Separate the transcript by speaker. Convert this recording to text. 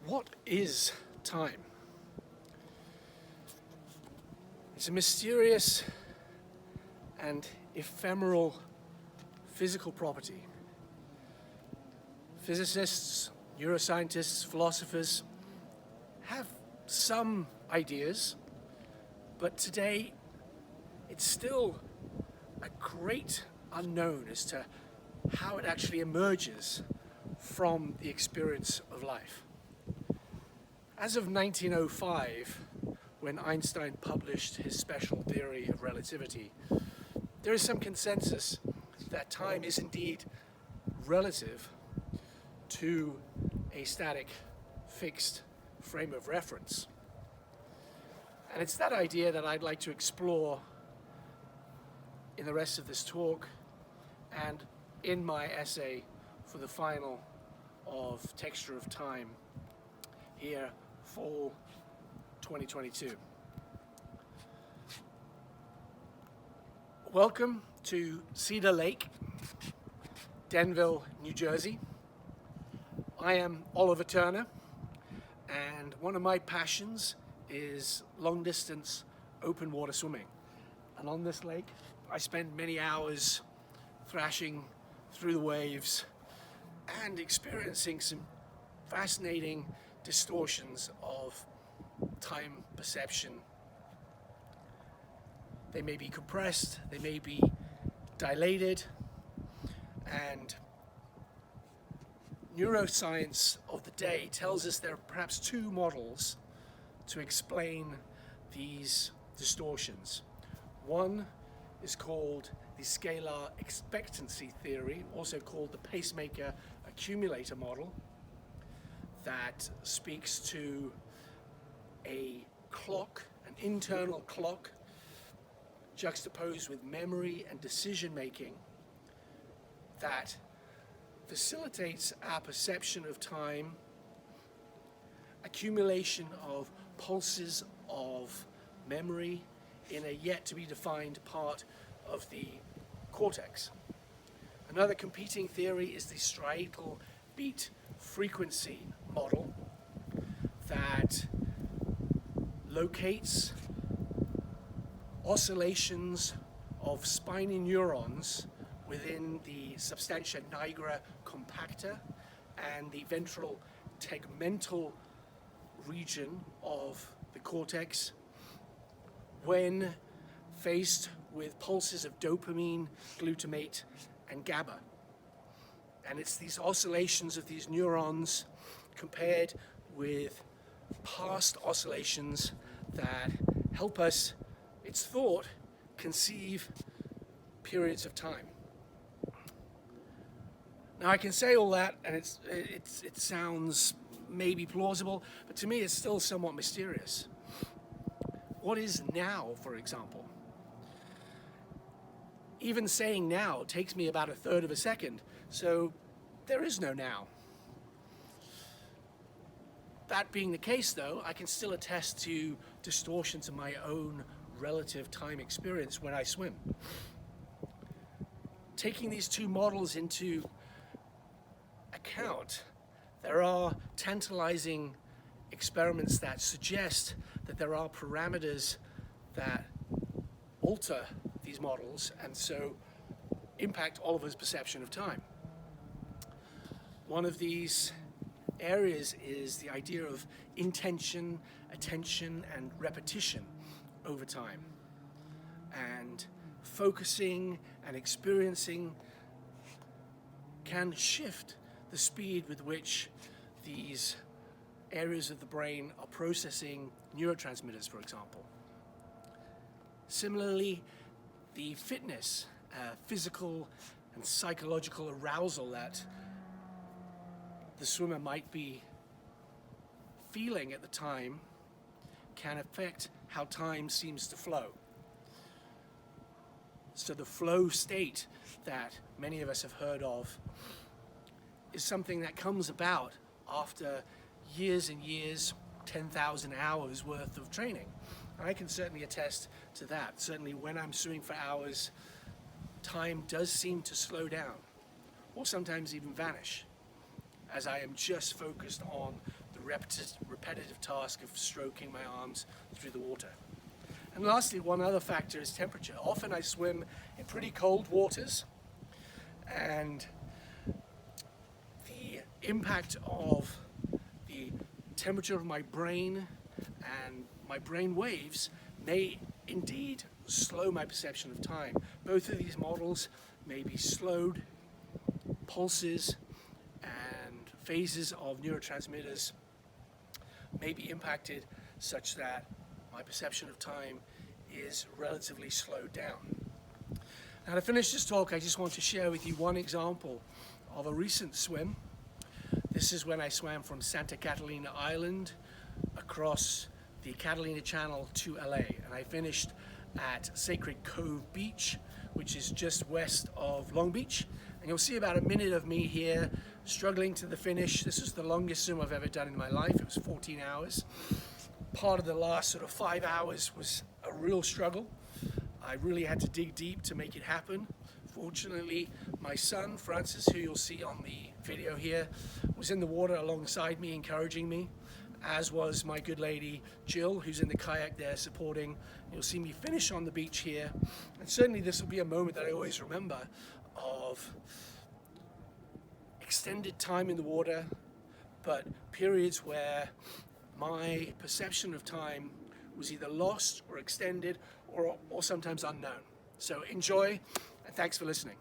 Speaker 1: What is time? It's a mysterious and ephemeral physical property. Physicists, neuroscientists, philosophers have some ideas, but today it's still a great unknown as to how it actually emerges from the experience of life. As of 1905, when Einstein published his special theory of relativity, there is some consensus that time is indeed relative to a static, fixed frame of reference. And it's that idea that I'd like to explore in the rest of this talk and in my essay for the final of Texture of Time here, fall 2022. Welcome to Cedar Lake, Denville, New Jersey. I am Oliver Turner, and one of my passions is long-distance open water swimming. And on this lake, I spend many hours thrashing through the waves and experiencing some fascinating distortions of time perception. They may be compressed, they may be dilated, and neuroscience of the day tells us there are perhaps two models to explain these distortions. One is called the scalar expectancy theory, also called the pacemaker accumulator model, that speaks to a clock, an internal clock, juxtaposed with memory and decision making that facilitates our perception of time, accumulation of pulses of memory in a yet to be defined part of the cortex. Another competing theory is the striatal beat frequency model that locates oscillations of spiny neurons within the substantia nigra compacta and the ventral tegmental region of the cortex when faced with pulses of dopamine, glutamate, and GABA. And it's these oscillations of these neurons compared with past oscillations that help us, it's thought, conceive periods of time. Now I can say all that and it sounds maybe plausible, but to me it's still somewhat mysterious. What is now, for example? Even saying now takes me about a third of a second, so there is no now. That being the case though, I can still attest to distortions in my own relative time experience when I swim. Taking these two models into account, there are tantalizing experiments that suggest that there are parameters that alter these models and so impact Oliver's perception of time. One of these areas is the idea of intention, attention, and repetition over time. And focusing and experiencing can shift the speed with which these areas of the brain are processing neurotransmitters, for example. Similarly, the fitness, physical and psychological arousal that the swimmer might be feeling at the time can affect how time seems to flow. So the flow state that many of us have heard of is something that comes about after years and years, 10,000 hours worth of training. And I can certainly attest to that. Certainly when I'm swimming for hours, time does seem to slow down, or sometimes even vanish, as I am just focused on the repetitive task of stroking my arms through the water. And lastly, one other factor is temperature. Often I swim in pretty cold waters, and the impact of the temperature of my brain and my brain waves may indeed slow my perception of time. Both of these models may be slowed. Pulses and phases of neurotransmitters may be impacted such that my perception of time is relatively slowed down. Now, to finish this talk, I just want to share with you one example of a recent swim. This is when I swam from Santa Catalina Island across the Catalina Channel to LA, and I finished at Sacred Cove Beach, which is just west of Long Beach. And you'll see about a minute of me here struggling to the finish. This is the longest swim I've ever done in my life. It was 14 hours. Part of the last sort of 5 hours was a real struggle. I really had to dig deep to make it happen. Fortunately, my son, Francis, who you'll see on the video here, was in the water alongside me, encouraging me, as was my good lady, Jill, who's in the kayak there supporting. You'll see me finish on the beach here. And certainly this will be a moment that I always remember of extended time in the water, but periods where my perception of time was either lost or extended or sometimes unknown. So enjoy, and thanks for listening.